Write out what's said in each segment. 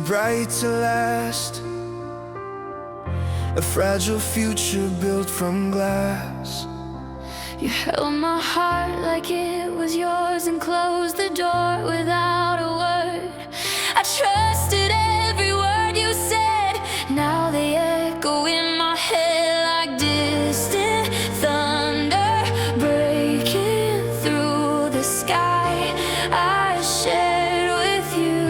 bright to last, a fragile future built from glass. You held my heart like it was yours and closed the door without a word. I trusted every word you said. Now they echo in my head like distant thunder breaking through the sky I shared with you.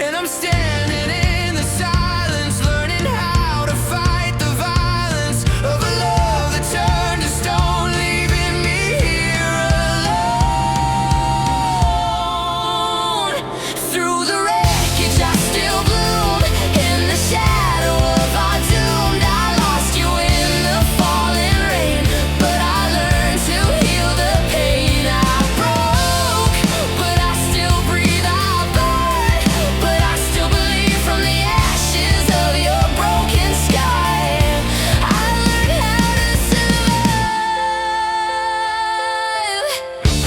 And I'm standing in the silence, learning how to fight the violence of a love that turned to stone, leaving me here alone. Through the wreckage I still bloom, in the shadow of our doom. I lost you in the falling rain, but I learned to heal the pain. I broke, but I still breathe. I burn, but I still believe. From the ashes of your broken sky, I learned how to survive.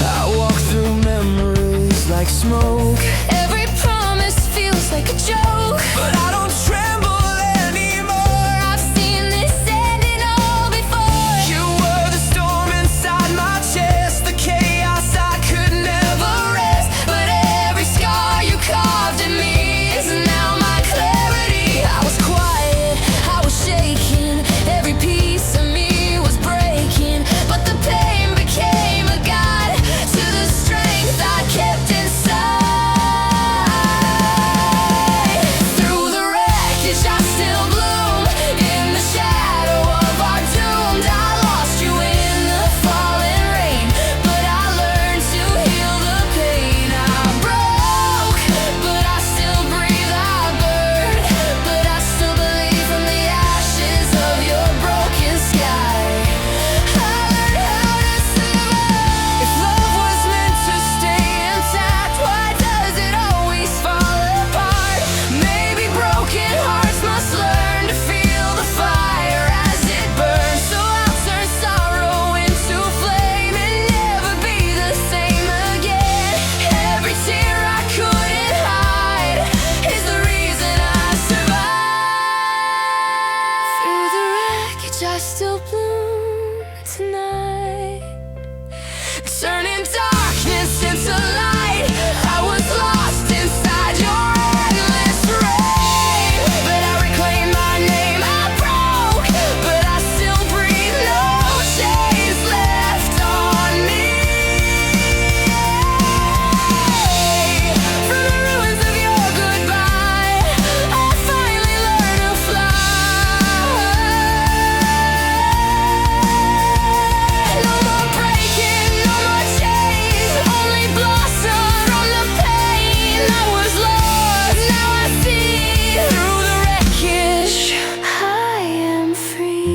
I walk through memories like smoke. Every promise feels like a joke, But I don't tremble anymore. I've seen this ending all before. You were the storm inside my chest, the chaos I could never rest. But every scar you carved in me is now my clarity. I was quiet, I was shaking, every piece of me was breaking. But the pain became a guide to the strength I kept inside. Through the wreckage I still bloom, in the shadow of our doomed. I lost you in the falling rain, but I learned to heal the pain. I broke, but I still breathe. I burn, but I still believe. From the ashes of your broken sky, I learned how to survive. If love was meant to stay intact, why does it always fall apart? Maybe broken hearts must learn to feel the fire as it burns. So I'll turn sorrow into flame and never be the same again. Every tear I couldn't hide is the reason I survived. Through the wreckage I still bloom tonight, turning darkness into light. I was lost inside your endless rain, but I reclaimed my name. I broke, but I still breathe. No chains left on me. From the ruins of your goodbye, I finally learned to fly. No more breaking, no more chains, only blossom from the pain. I was lost, now I see. Through the wreckage, I am free.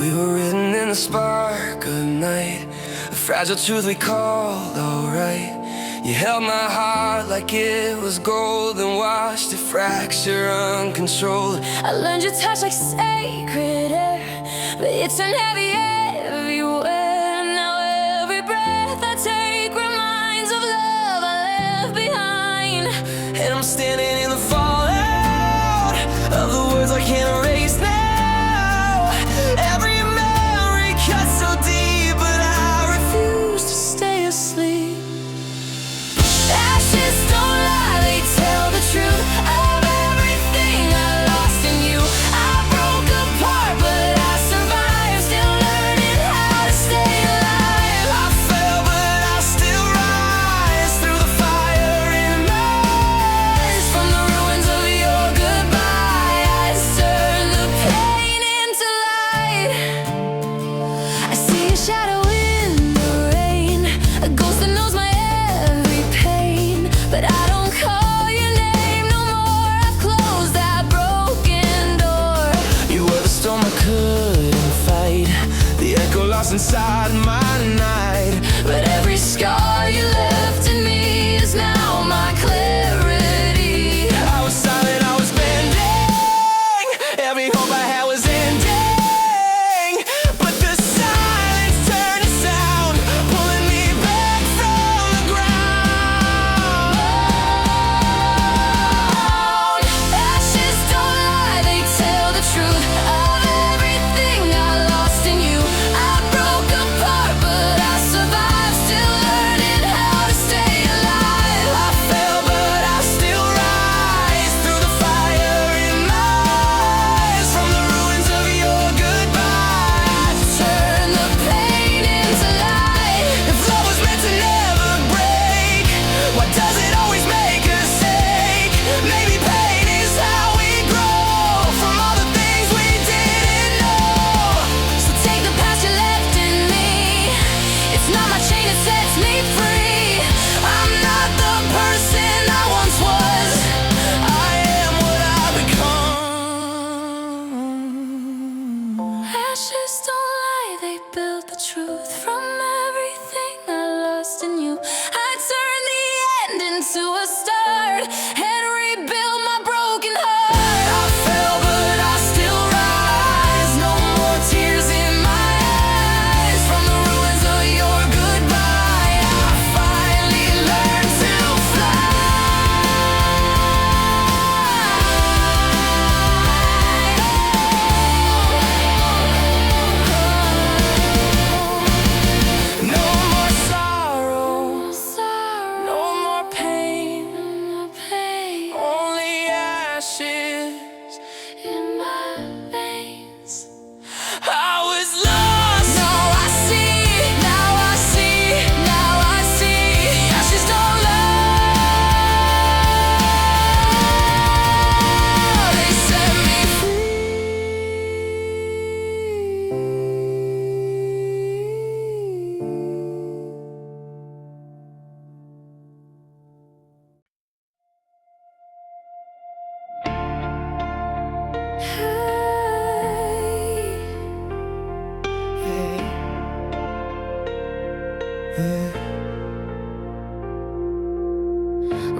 We were written in the spark of night, a fragile truth we called alright. You held my heart like it was gold and watched it fracture uncontrolled. I learned your touch like sacred air, but it turned heavy everywhere. Now every breath I take reminds of love I left behind. And I'm standing in the fallout of the words I can't erase now. Every memory cuts so deep, but I refuse to stay asleep. Ashes don't lie, they tell the truth of everything I lost in you. I broke apart, but I survived, still learning.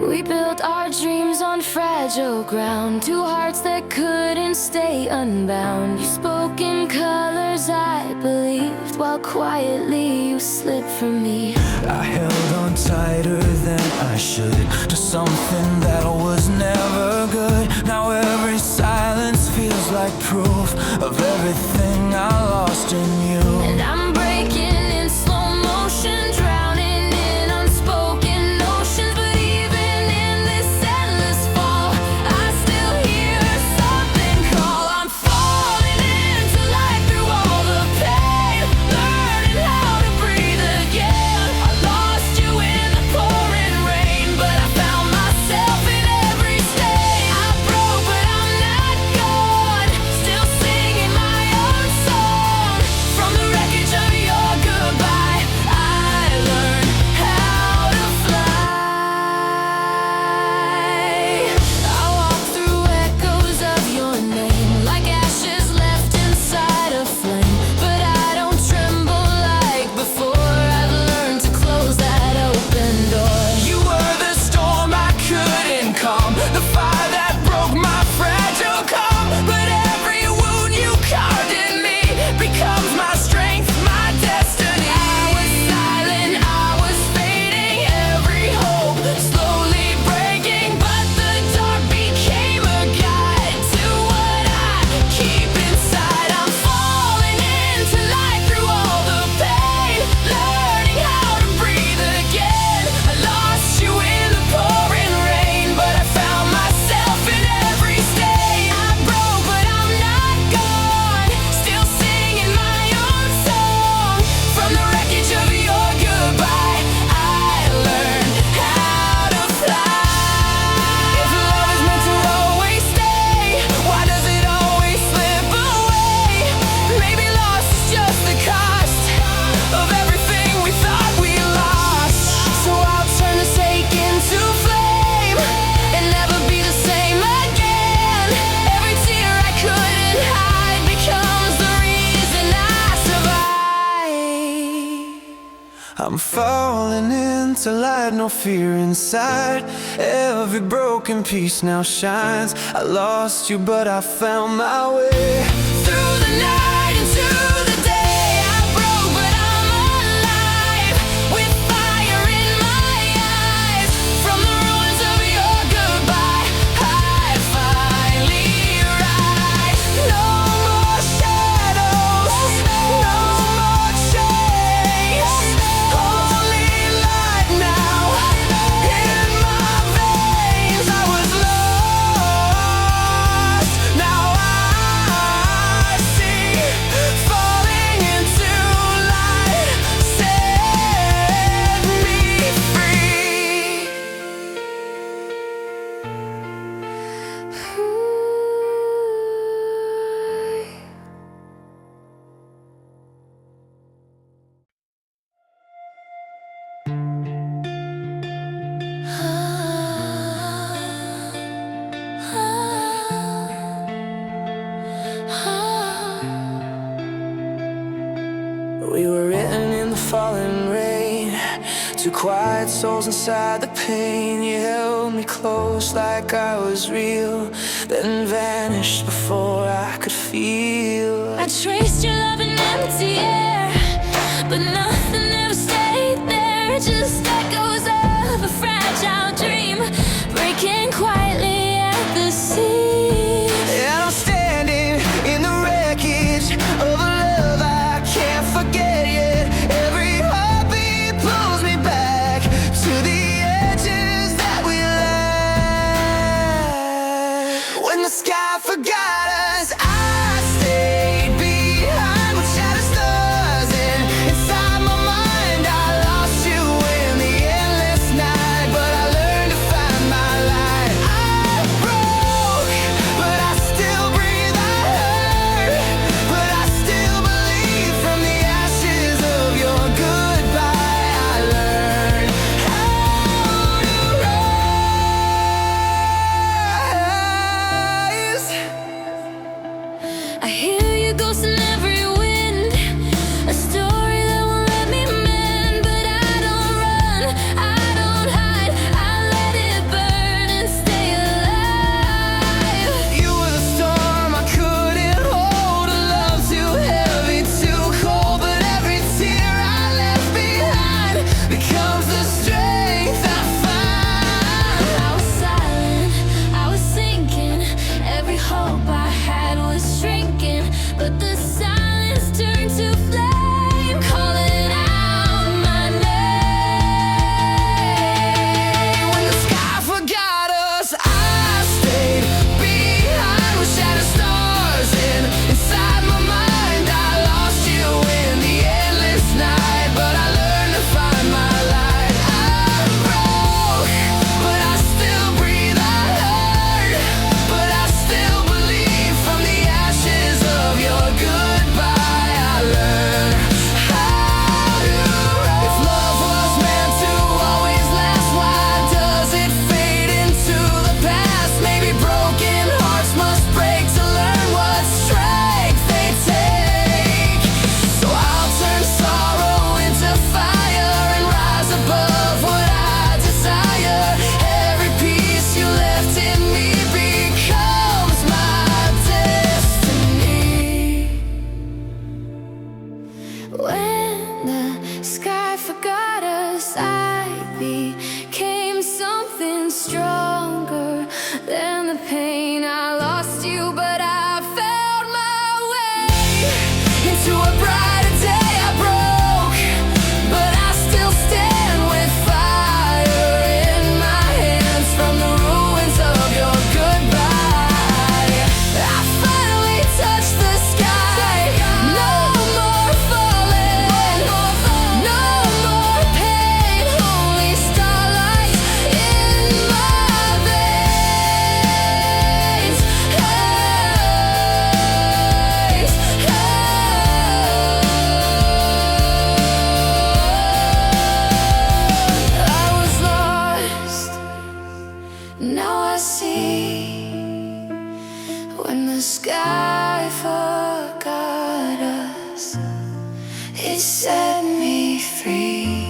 We built our dreams on fragile ground, two hearts that couldn't stay unbound. You spoke in colors I believed, while quietly you slipped from me. I held on tighter than I should to something that was never good. Now every silence feels like proof of everything I lost in you. And I'm breaking in slow motion, drowning in unspoken notions. But even in this endless fall, I still hear something call. I'm falling into life through all the pain, learning how to breathe again. I lost you in the pouring rain, but I found myself in every stain. I broke, but I'm not gone, still singing my own song. From the wreckage of your goodbye, I learned how to fly. I walk through echoes of your name, like ashes left inside a flame. But I don't tremble like before, I've learned to close that open door. You were the storm I couldn't calm, the fire that broke my fragile calm. But every wound you carved in me becomes my strength, my destiny. I was silent, I was fading, every hope slowly breaking. But the dark became a guide to what I keep inside. I'm falling into life through all the pain, learning how to breathe again. I lost you in the pouring rain, but I found myself in every stain. I broke, but I'm not gone, still singing my own song. From the wreckage of your goodbye, I learned how to fly. If love is meant to always stay, why does it always slip away? Maybe loss is just the cost of everything we thought we lost. So I'll turn this ache into flame and never be the same again. Every tear I couldn't hide becomes the reason I survive. I'm falling into light, no fear inside. Every broken piece now shines. I lost you, but I found my way. Through the night into the day, I broke, but I'm alive, with fire in my eyes. From the ruins of your goodbye, I finally rise. No more shadows, no more chains, only light now in my veins. I was lost, now I see. Falling into light set me free. We were written in the falling rain, two quiet souls inside the pain. You held me close like I was real, then vanished before I could feel. I traced your love in empty air, but nothing ever stayed there. Just echoes of a fragile dream, breaking quietly at the seams. And I'm standing in the wreckage of a love I can't forget yet. Every heartbeat pulls me back to the edges that we left. When the sky forgot us, I stayed behind with shattered stars, and inside my mind I lost you in the Now I see when the sky forgot us, it set me free.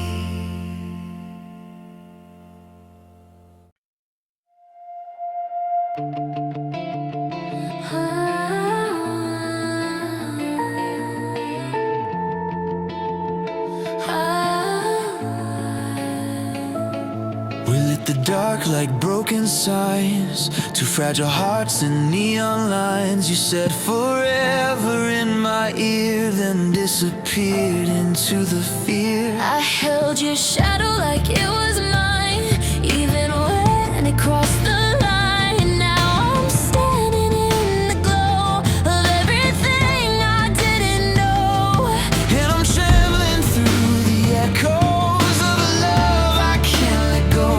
We lit the dark like broken signs, two fragile hearts and neon lines. You said forever in my ear, then disappeared into the fear. I held your shadow like it was mine, even when it crossed the line. Now I'm standing in the glow of everything I didn't know. And I'm traveling through the echoes of a love I can't let go.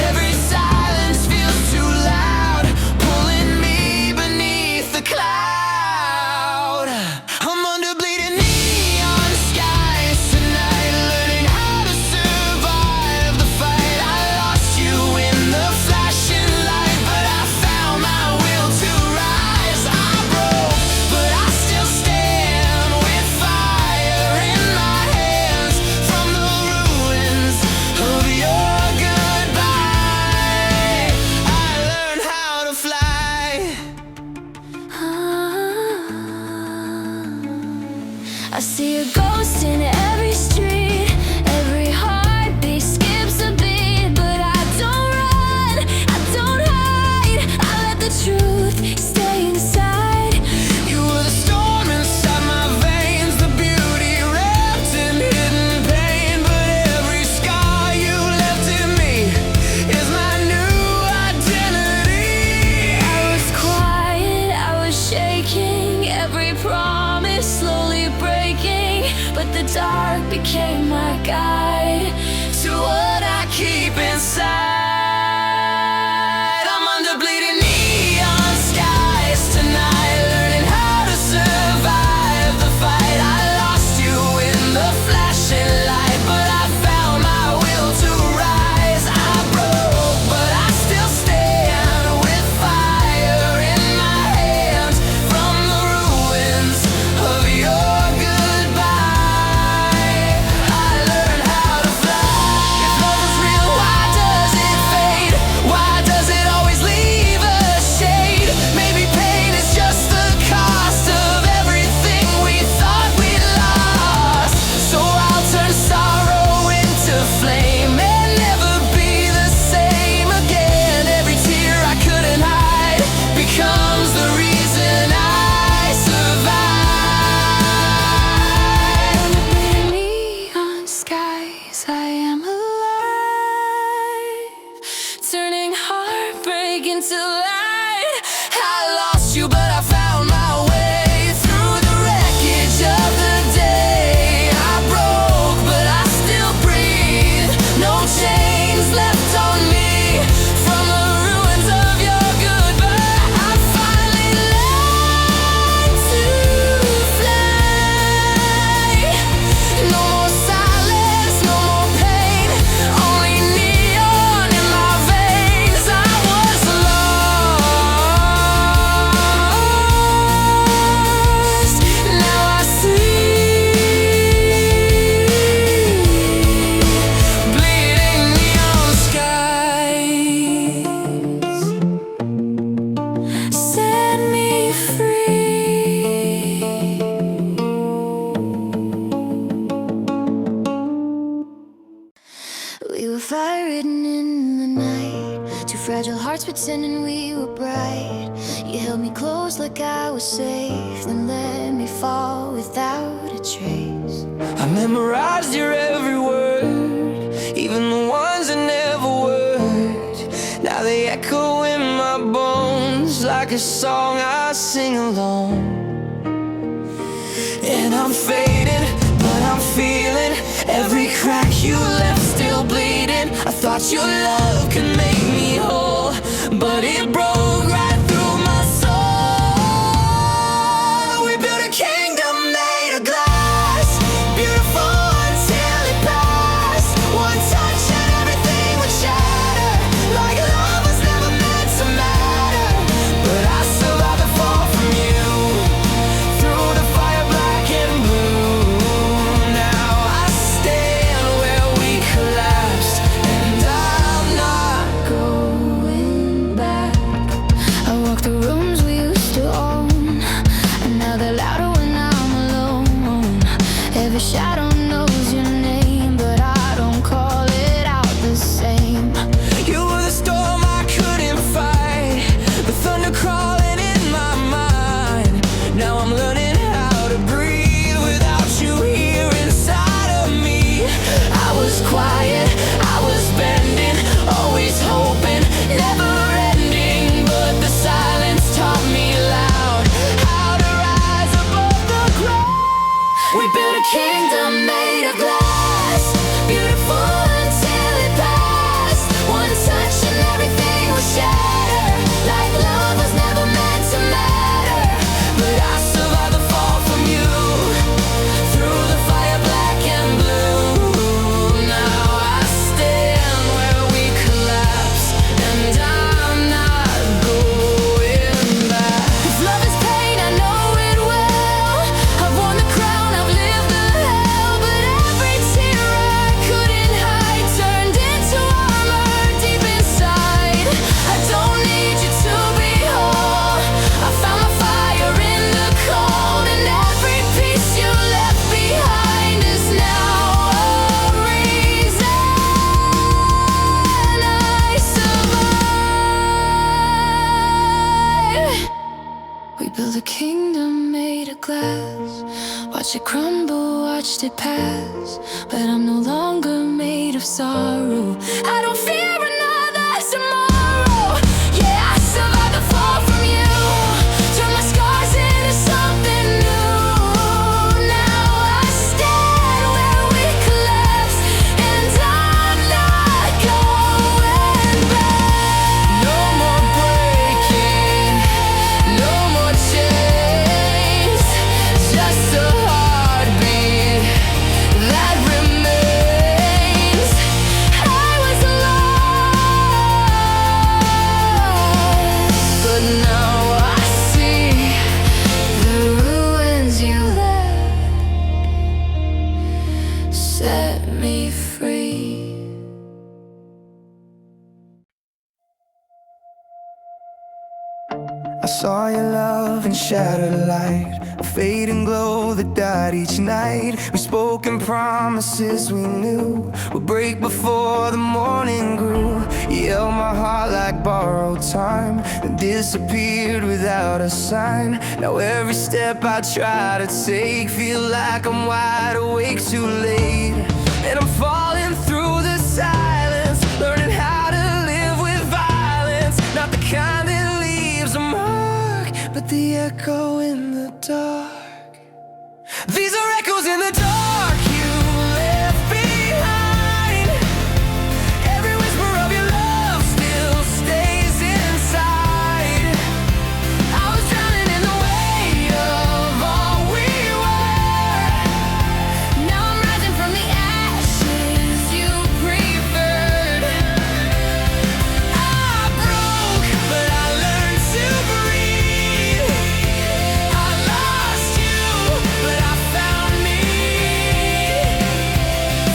Every silence feels too loud, pulling me beneath the cloud. I'm under bleeding neon skies tonight, learning how to survive the fight. I lost you in the flashing light, but I found my will to rise. I broke, but I still stand with fire in my hands from the ruins of your goodbye. I learned how to fly. I see a ghost in every street, every heartbeat skips a beat. But I don't run, I don't hide, I let the truth stay inside. You were the storm inside my veins, the beauty wrapped in hidden pain. But every scar you left in me is my new identity. I was quiet, I was shaking, every promise slowly breaking. But the dark became my guide To what I keep inside. I'm under bleeding neon skies tonight, learning how to survive the fight. I lost you in the flashing light, but I found my will to rise. I broke, but I still stand with fire in my hands from the ruins of your goodbye. I learned how to fly. If love is real, why does it fade? Why does it always leave a shade? Maybe pain is just the cost of everything we thought we lost. So I'll turn sorrow into flame and never be the same again. Every tear I couldn't hide becomes the reason I survive. neon skies, I am alive, turning heartbreak into light. I lost you, but I found my way through the wreckage of the day. I broke, but I still breathe. No chains left on me from the ruins of your goodbye. I finally learned to fly. No more silence, no more pain, only neon in my veins. I was lost, now I see. Bleeding neon skies Set me free. We were fire written in the night, two fragile hearts pretending we were bright. You held me close like I was safe, then let me fall without a trace. I memorized your every word, even the ones that never worked. Now they echo in my bones like a song I sing alone. And I'm fading, but I'm feeling every crack you left still bleeding. I thought your love could make me whole, but it broke right through my soul. We built a kingdom made of glass, beautiful until it passed. One touch and everything would shatter, like love was never the kingdom made of glass. Watch it crumble, watched it pass. But I'm no longer made of sorrow. I don't fear another tomorrow. Yeah, I survived the fall from you. Turn my scars into something new. Now I stand where we collapsed, and I'm not going back. No more breaking, no more chains, just a heartbeat that remains. I was lost, But now I see the ruins you left set me free. I saw your love in shattered light, a fading glow that died each night. We spoke in promises we knew would break before the morning grew. You held my heart like borrowed time, then disappeared without a sign. Now every step I try to take feel like I'm wide awake too late. And I'm falling through the silence, learning how to live with violence. Not the kind that leaves a mark, but the echo in the dark. These are echoes in the dark you left behind. Every whisper of your love still stays inside. I was drowning in the weight of all we were. Now I'm rising from the ashes you preferred. I broke, but I learned to breathe. I lost you, but I found me.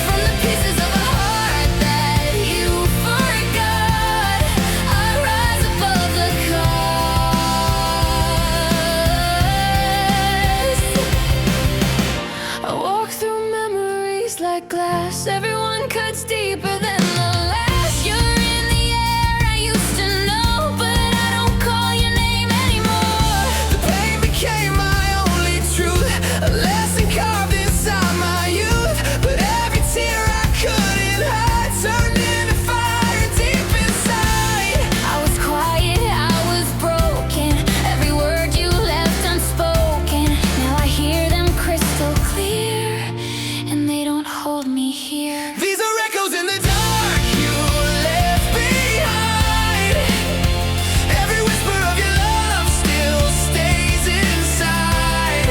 From the pieces of a heart that you forgot, I rise above the cause. I walk through memories like glass. Everyone cuts deeper than the last. You're in the air, I used to know, but I don't call your name anymore. The pain became my only truth, a lesson carved inside my youth. But every tear I couldn't hide turned into fire deep inside. I was quiet, I was broken. Every word you left unspoken. Now I hear them crystal clear, and they don't hold me here. These are echoes in the dark you left behind. Every whisper of your love still stays inside.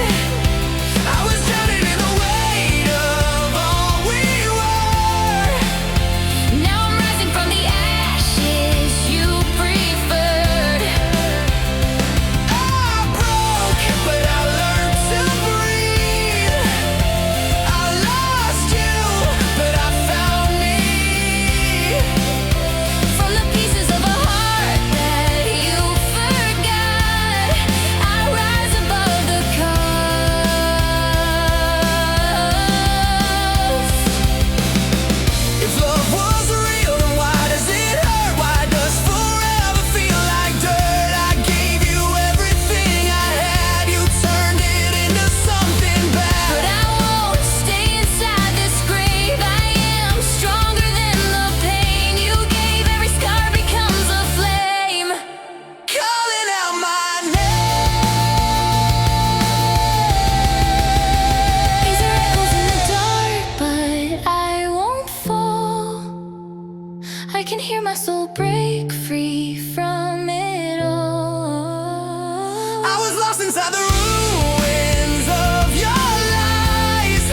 I was drowning in the weight of all we were. Now I'm rising from the ashes you preferred. I broke, but I learned to breathe. I lost you, but I found me. From the pieces of a heart that you forgot, I rise above the cause. If love was real, then why does it hurt? Why does forever feel like dirt? I gave you everything I had. You turned it into something bad. But I won't stay inside this grave. I am stronger than the pain you gave. Every scar becomes a flame. Calling out my name. These are echoes in the dark, but I won't fall. I can hear my soul break free from it all. I was lost inside the ruins of your lies.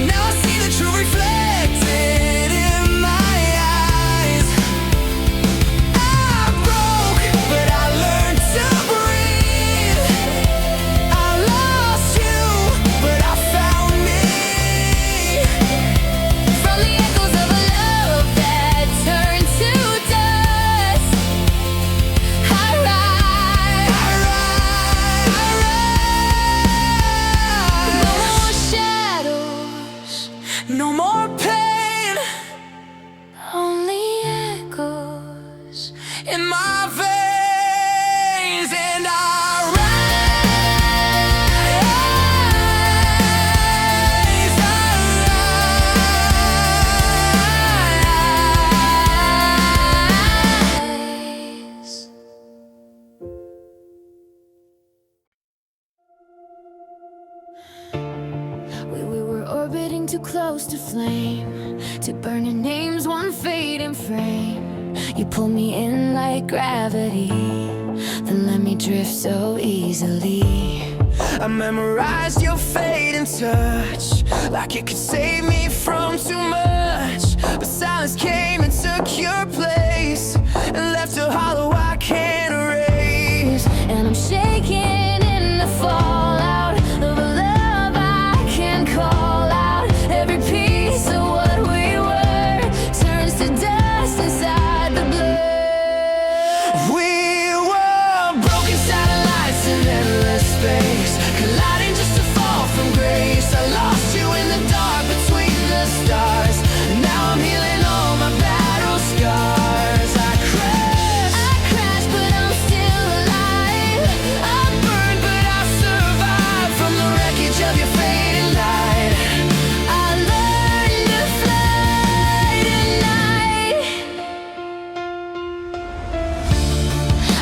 Now I see the truth reflected in my eyes. I broke, but I learned to breathe. I lost you, but I found me. From the echoes of a love that turned to dust, I rise. No more shadows, No more pain only echoes. in my veins, and I rise. too close to flame, to burn your names, one fading frame. You pull me in like gravity, then let me drift so easily. I memorized your fading touch, like it could save me from too much. But silence came and took your place, and left a hollow I can't erase. And I'm shaking in the fallout of a love I can't call out. Every piece of what we were turns to dust inside the blur. We were broken satellites in endless space, colliding just to fall from grace. I lost you in the dark between the stars. Now I'm healing all my battle scars. I crashed, but I'm still alive. I burned, but I survived from the wreckage of your fading light. I learned to fly tonight.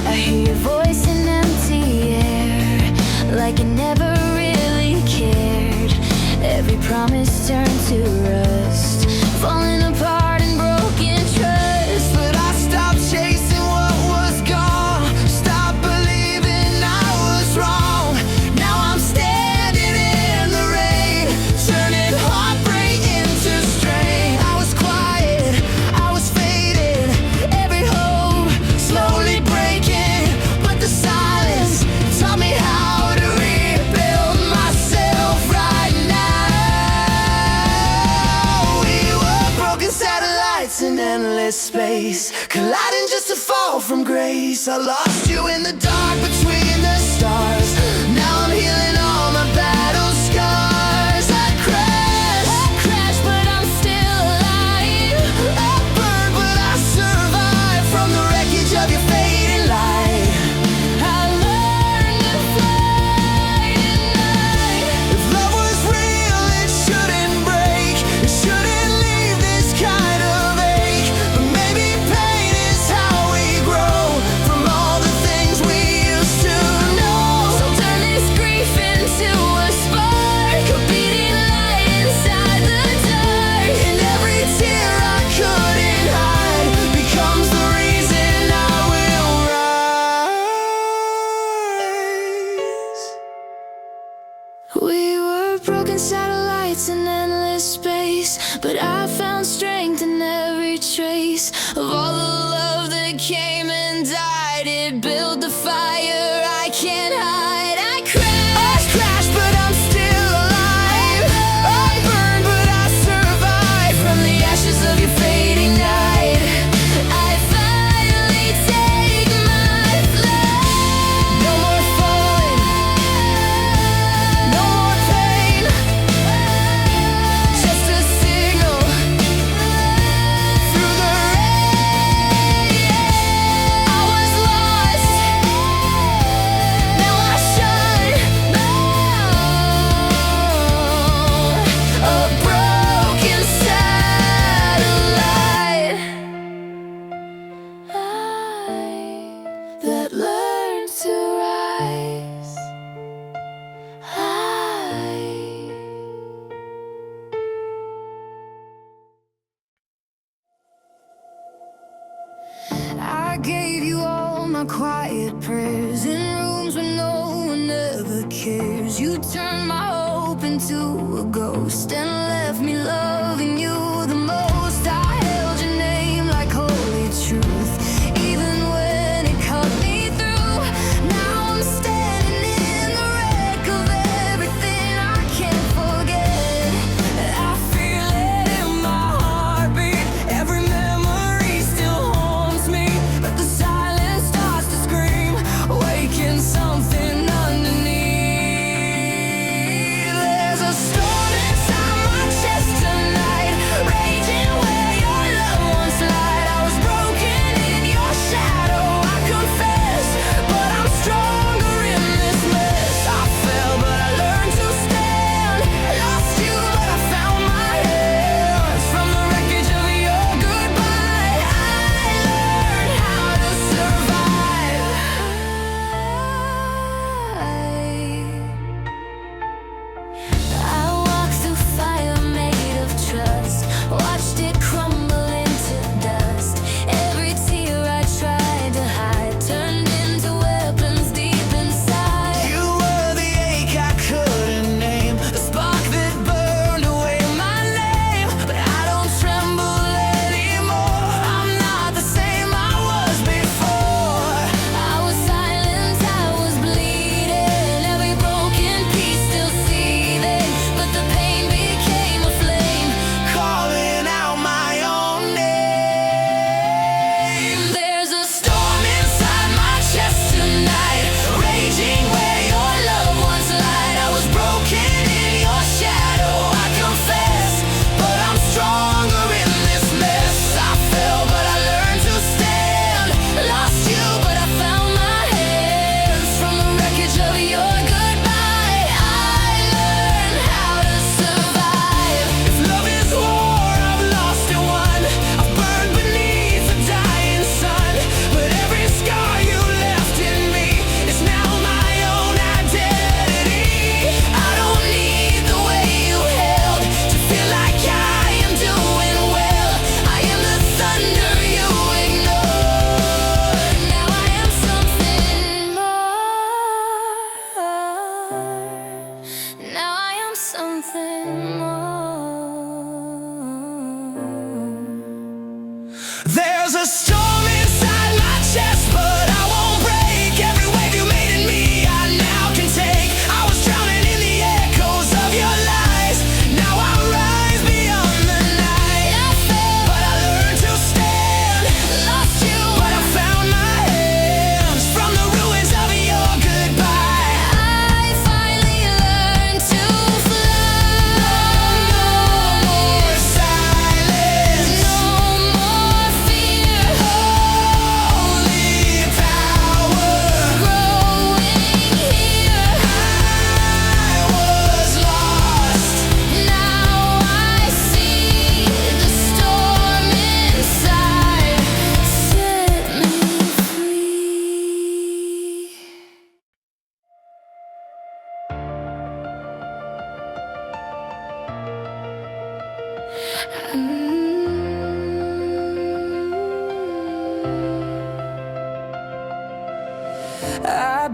I hear your voice in empty air, like it never really cared. Every promise turned to rust, falling apart in broken trust. But I stopped chasing what was gone, stopped believing I was wrong. Now I'm standing in the rain, turning heartbreak into strain. I was quiet, I was fading, every hope slowly breaking. But the silence taught me how to rebuild myself right now. We were broken satellites in endless space, colliding just to fall from grace. I lost you in the dark between the stars. Now I'm healing all my battle scars. I crashed, but I'm still alive. I burned, but I survived from the wreckage of your fading light. I learned to fly tonight. If love was real, it shouldn't break. It shouldn't leave this kind of ache. But maybe pain is how we grow from all the things we used to know. So turn this grief into a spark, a beating light inside the dark. And every tear I couldn't hide becomes the reason I will rise. We were broken satellites in endless space, but I found strength in every trace of all the love that came and died. It built the fire I can't hide. I Crashed, but I'm still alive. I burned, but I survived from the ashes of your fading night. I finally take my flight. No more falling, no more pain. Just a signal through the rain. I was lost, now I shine. A broken satellite That learned to rise. I gave you all my quiet prayers in rooms where no one ever cares. You turned my hope into a ghost and left me loving you the most. I held your name like holy truth, even when it cut me through. Now I'm standing in the wreck of everything I can't forget. I feel it in my heartbeat, every memory still haunts me. But the silence starts to scream, waking something underneath. There's a storm inside my chest tonight,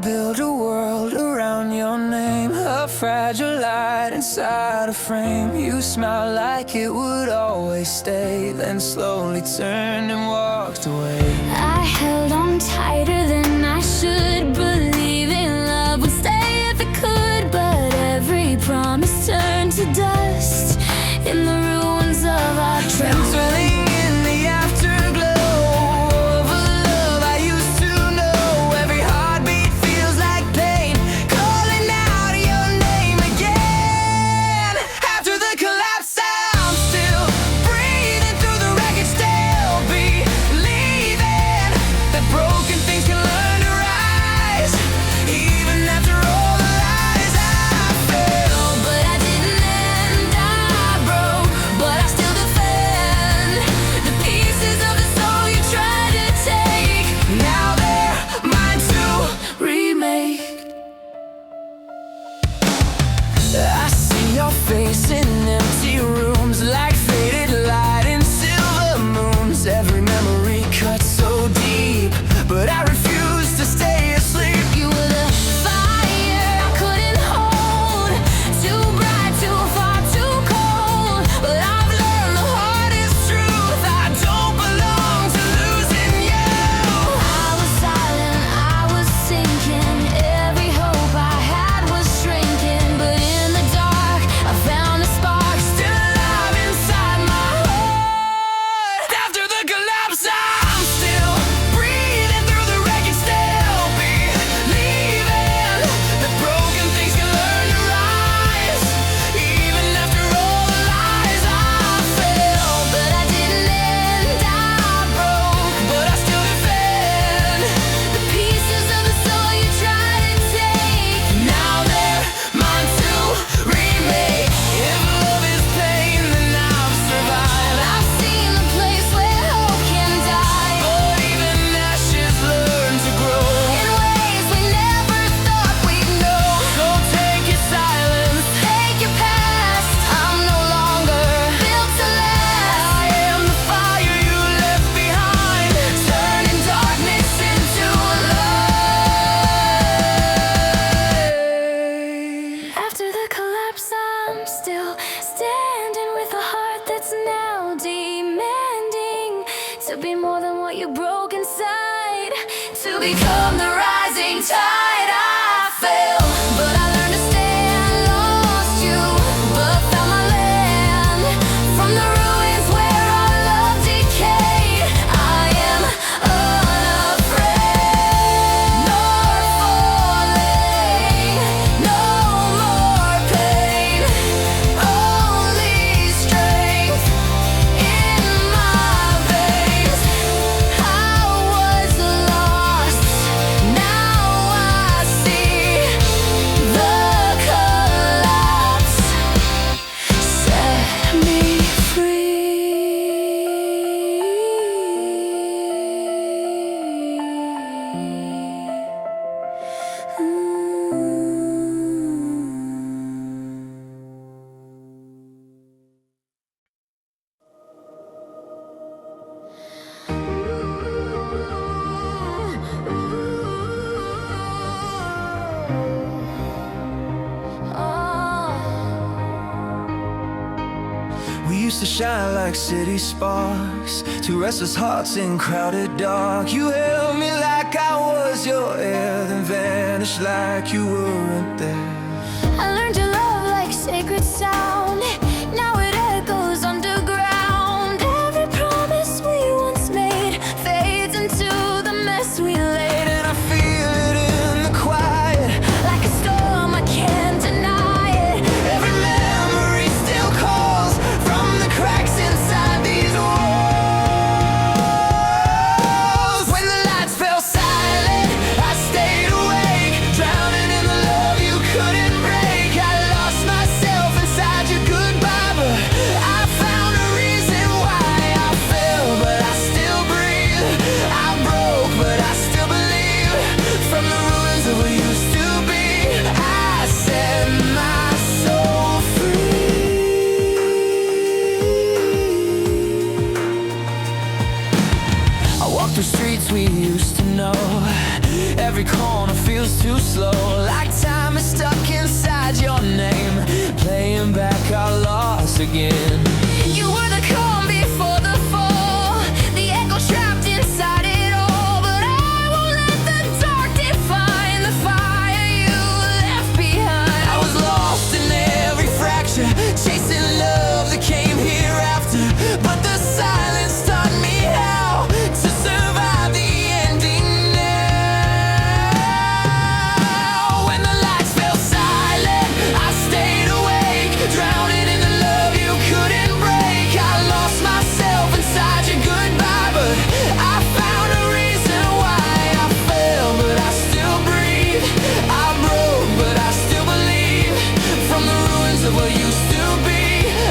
built a world around your name, a fragile light inside a frame. You smiled like it would always stay, then slowly turned and walked away. I held on tighter than I should, believing love would stay if it could. But every promise turned to dust in the ruins of our trust. Swirling in the afterglow of a love I used to know. Every heartbeat feels like pain, calling out your name again. After the collapse, I'm still breathing through the wreckage, still believing that broken things can learn to rise. Even after all the lies I fell, But I didn't end, I broke, but I still defend the pieces of the soul you tried to take. now they're mine to Remake. I see your face in empty rooms, like faded light in silver moons. Every memory cuts so deep, but I refuse to stay asleep. You were the fire I couldn't hold, too bright, too far, too cold. But I've learned the hardest truth: I don't belong to losing you. I was silent, I was sinking, every hope I had was shrinking. But in the dark, I found a spark still alive inside my heart. After the collapse, I'm still breathing through the wreckage, still believing that broken things can learn to rise. Even after all the lies I fell, But I didn't end, I broke, but I still defend. the pieces of the soul you tried to take. Now they're mine to remake. If love is pain, then I've survived. I've seen the place where hope can die, But even ashes learn to grow. in ways we never thought we'd know. So take your silence. Take your past, I'm no longer built to last. I am the fire you left behind, turning darkness into light. After the collapse, I'm still standing with a heart that's now demanding to be more than what you broke inside, to become the rising tide. I fell, but I learned to stand. Lost you, but found my land. From the ruins where our love decayed, I am unafraid. Nor falling, no more pain, only strength in my veins. I was lost, now I see the collapse set me We used to shine like city sparks, two restless hearts in crowded dark. You held me like I was your air, then vanished like you weren't there. I learned to love like sacred sound. Now it echoes underground. Every promise we once made fades into the mess we laid. And I feel it in the quiet, Like a storm, I can't deny it. every memory still calls from the cracks inside these walls. When the lights fell silent, I stayed awake, drowning in the love you couldn't break. I lost myself inside your streets we used to know. Every corner feels too slow, like time is stuck inside your name, playing back our loss again. You were the calm before the fall, the echo trapped inside it all. But I won't let the dark define the fire you left behind. I was lost in every fracture, chasing love that came hereafter. But the silence taught me how to survive the ending now. When the lights fell silent, I stayed awake, drowning in the love you couldn't break. I lost myself inside your goodbye, but I found a reason why. I fell, but I still breathe. I broke, but I still believe. From the ruins of what used to be,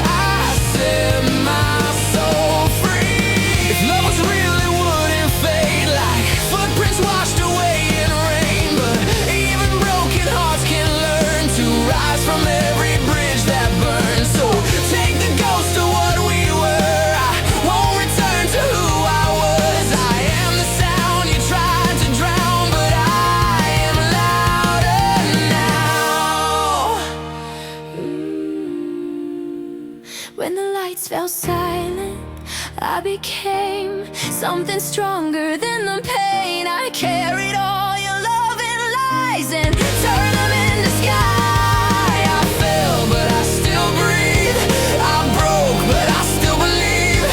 I set my soul free. If love was real, it wouldn't fade like footprints washed away in rain. But even broken hearts can learn to rise from every bridge that burns. So take the ghost of what we were. I won't return to who I was. I am the sound you tried to drown, but I am louder now. When the lights fell silent, I became something stronger than the pain. I carried all your love and lies and turned them into sky. I fell, but I still breathe. I broke, but I still believe.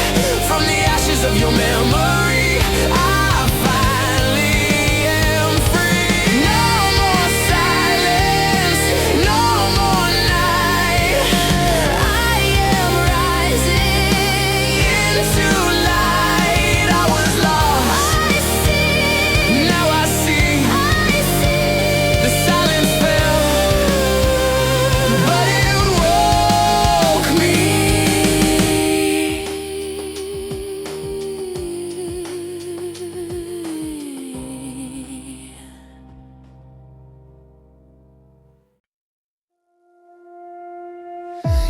From the ashes of your memory, I finally am free. No more silence, no more night. I am rising Into light, I was lost, I see, now I see. I see. The silence fell, but it woke me.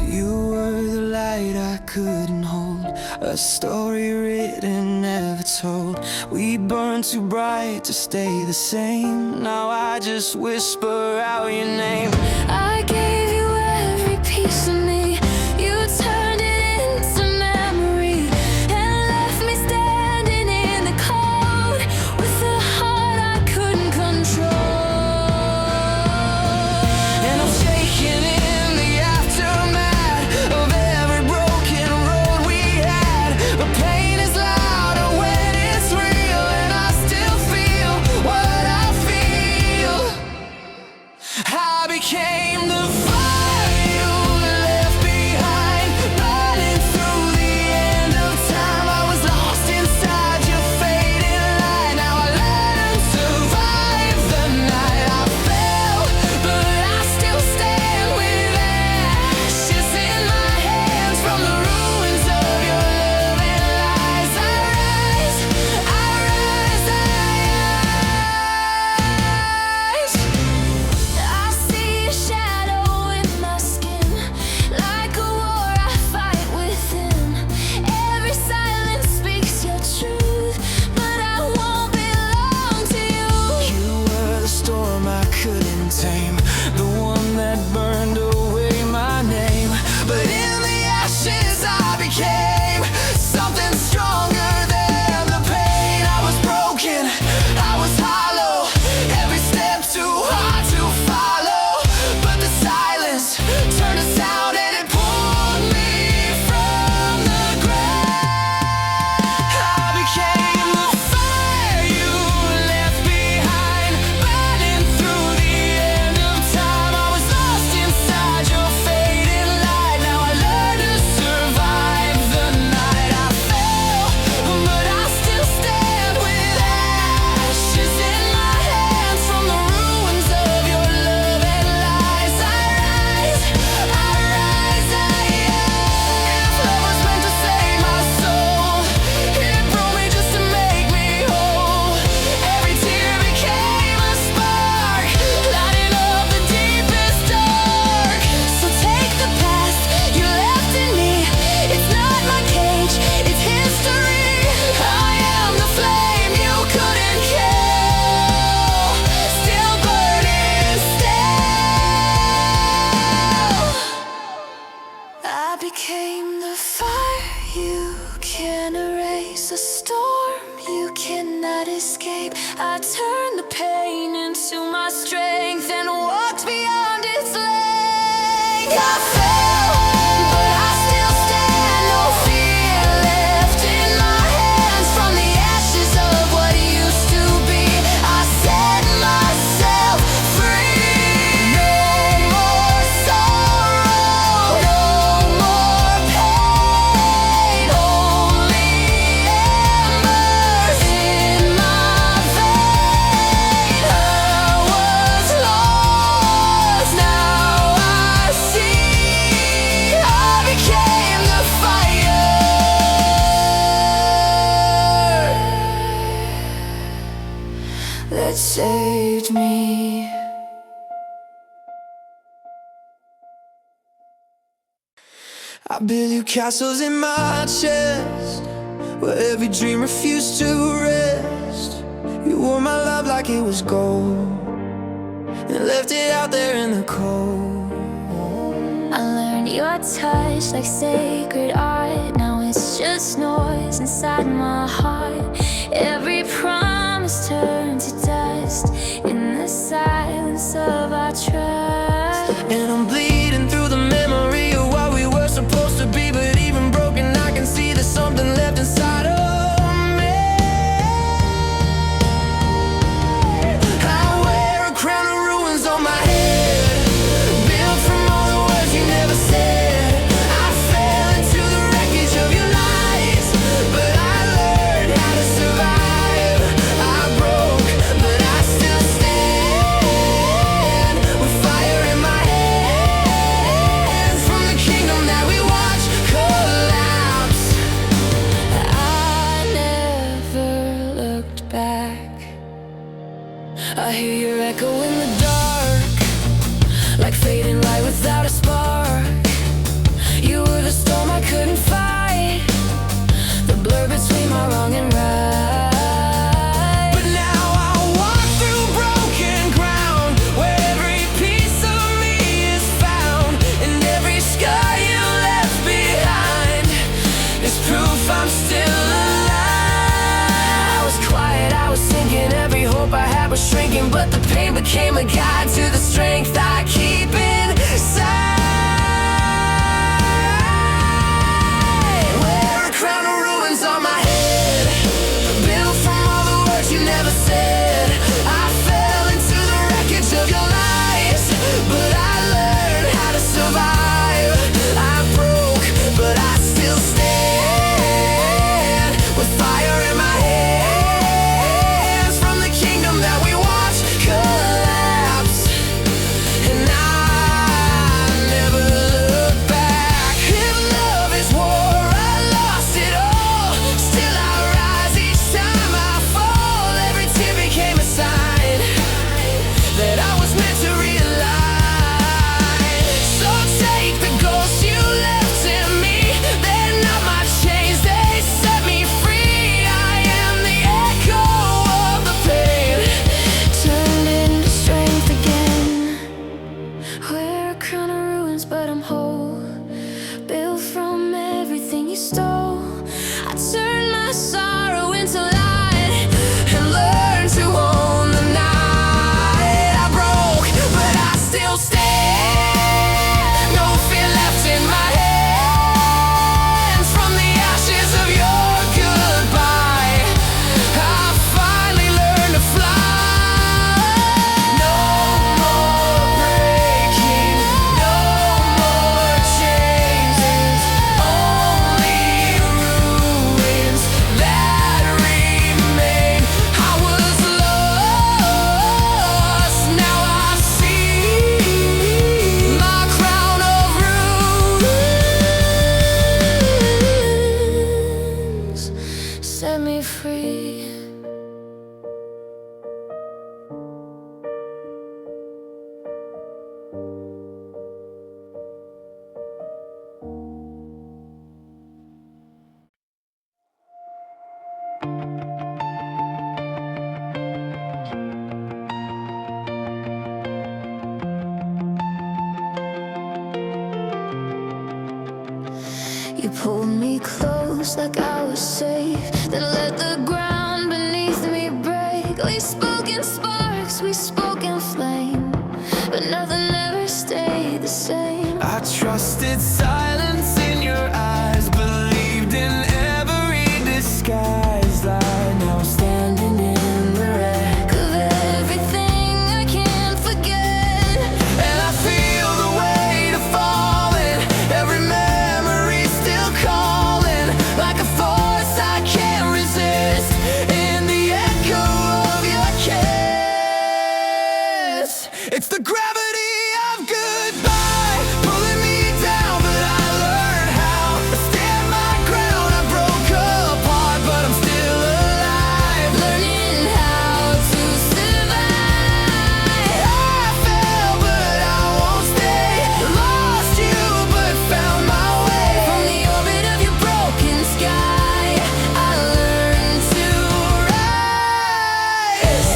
You were the light I couldn't hold, a story written, never told. We burned too bright to stay the same. Now I just whisper out your name. I gave you every piece of me. You turned it into memory and left me standing in the cold with a heart I couldn't control. And I'm shaking in the aftermath of every broken road we had. The pain is louder when it's real, and I still feel what I feel. I became the fire you left escape. I turned the pain into my strength and walked beyond its length. I fell, but I still stand. No fear left in my hands. From the ashes of what used to be, I set myself free. No more sorrow, no more pain, only embers in my veins. I was lost, now I see. I became the fire that saved me. I built you castles in my chest, where every dream refused to rest. You wore my love like it was gold, and left it out there in the cold. I learned your touch like sacred art. Now it's just noise inside my heart. Every promise turned to dust in the silence of our trust. And I'm bleeding through the memory of what we were supposed to be. But even broken, I can see there's something left inside of me. I wear a crown of ruins on my head, built from all the words you never said. I fell into the wreckage of your lies, but I learned how to survive. I broke, but I still stand, with fire in my hands, from the kingdom that we watch collapse. I never looked back. I hear your echo in the dark, like fading light without a spark. You were the storm I couldn't fight, the blur between my wrong and right. But now I walk through broken ground, where every piece of me is found, and every scar you left behind is proof I'm still alive. I was quiet, I was sinking, every hope I had was shrinking, but the pain became a guide to the strength I keep inside. Wear a crown of ruins on my head, built from all the words you never said. I fell into the wreckage of your lies, but I learned how to survive. I broke, but I still stand, with fire in my hands, from the kingdom that we watch collapse. And I never look back. If love is war, I lost it all. Still I rise each time I fall. Every tear became a sign that I was meant to realize. So take the ghosts you left in me. They're not my chains, they set me free. I am the echo of the pain, Turned into strength again. Wear a crown of ruins, but I'm whole, built from everything you stole. I turned my sorrow into light and learn to own the night. I broke, but I still stand. No fear left in my hands, from the ashes of your goodbye. I finally learned to fly. No more breaking, no more changes, only ruins that remain. I was lost, now I see. My crown of ruins set me free. You pulled me close like I was safe, then let the ground beneath me break. We spoke in sparks, we spoke in flame, but nothing ever stayed the same. I trusted silence in your eyes, believed in every disguised lie. Now I'm standing in the wreck Of everything I can't forget, and I feel the weight of falling. Every memory still calling, like a force I can't resist. In the echo of your kiss, it's the gravity of goodbye pulling me down, but I learned how to stand my ground. I broke apart, but I'm still alive, learning how to survive. I fell, but I won't stay. Lost you, but found my way. From the orbit of your broken sky, I learned to rise.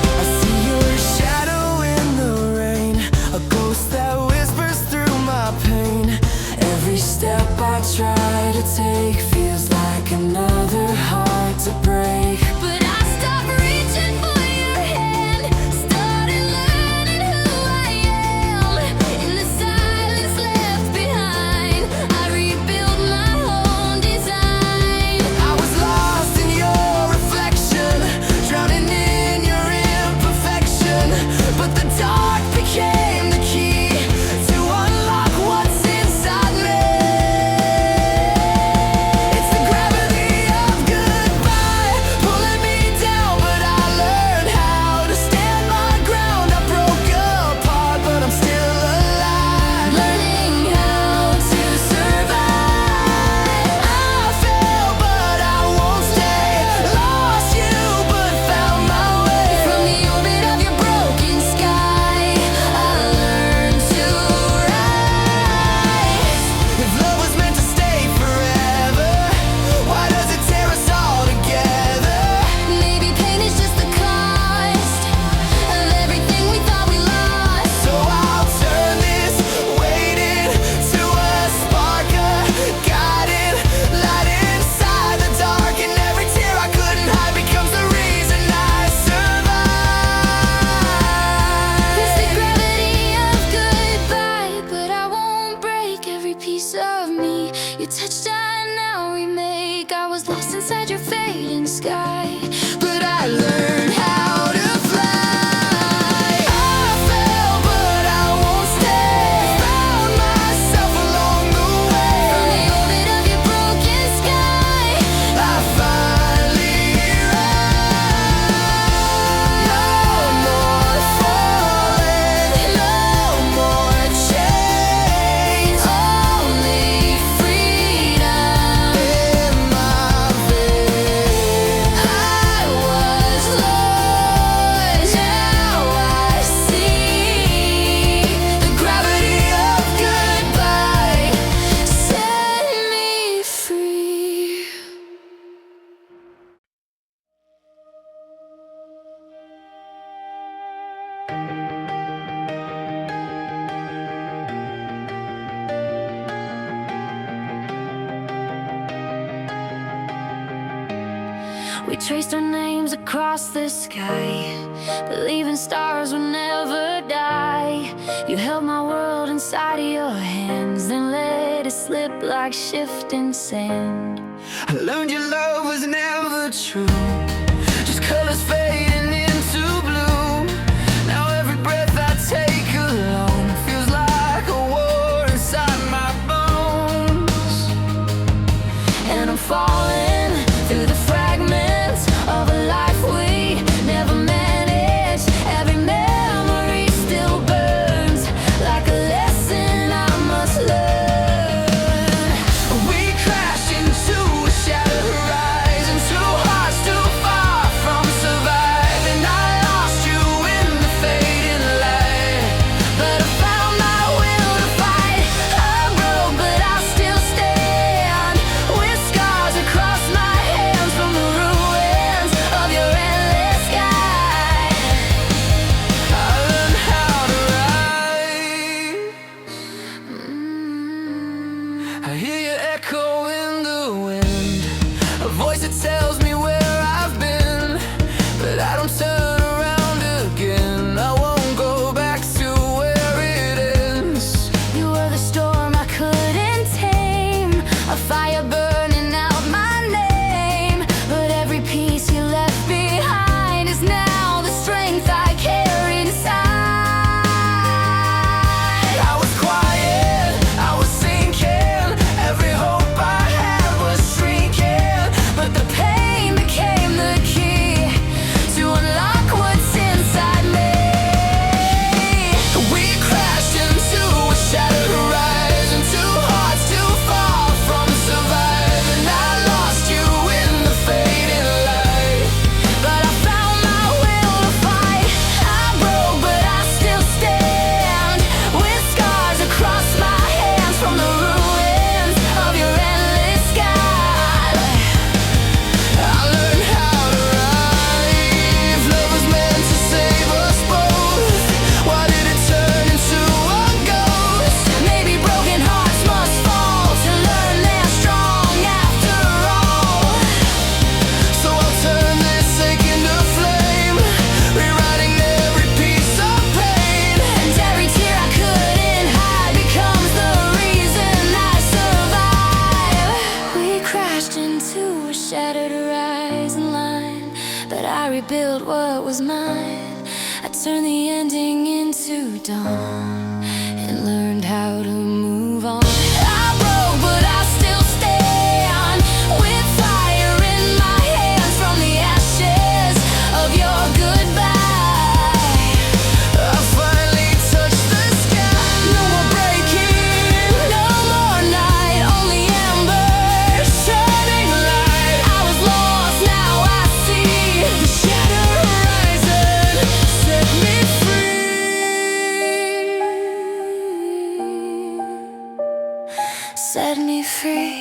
I see your shadow in the rain, a ghost that whispers through my pain. Every step I try to take feels like another heart to break. But I stopped reaching for your hand, started learning who I am. In the silence left behind, I rebuilt my own design. I was lost in your reflection, drowning in your imperfection, but the dark became the key to unlock what's inside me. It's the gravity of goodbye pulling me down, but I learned how to stand my ground. I broke apart, but I'm still alive, Learning how to survive. I fell, but I won't stay. Lost you, but found my way. From the orbit of your broken sky, I learned to rise. If love was meant to stay forever, why does it tear us all together? Maybe pain is just the cost of everything we thought we lost. So I'll turn this weight into a spark, a guiding light inside the dark. And every tear I couldn't hide becomes the reason I survive. It's the gravity of goodbye, but I won't break every piece of me. Your touch I now remake. I was lost inside your fading sky, But I learned how to fly. I fell, but I won't stay. Found myself along the from way. the orbit of your broken sky. I finally rise. No more falling, no more chains, Only freedom. in my veins. I was lost, now I see. The gravity of goodbye. Set me free. We traced our names across the sky, believing stars would never die. You held my world inside of your hands, then let it slip like shifting sand. I learned your love was never true, just colors fading into blue. Now every breath I take alone feels like a war inside my bones. And I'm falling through the fragments of a life we never managed. Every memory still burns like a lesson I must learn. We crashed into a shattered horizon, two hearts too far from survival. was mine. I turned the ending into dawn and learned how to move on. I broke, but I still stand with fire in my hands from the ashes of your goodbye. I finally touched the sky. No more breaking, No more night, only embers shining light. I was lost, now I see. The shattered horizon set me free. Set me free.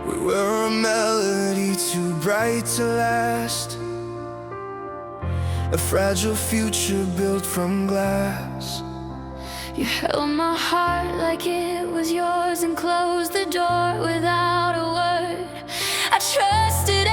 We were a melody too bright to last, a fragile future built from glass. You held my heart like it was yours and closed the door without a word. I trusted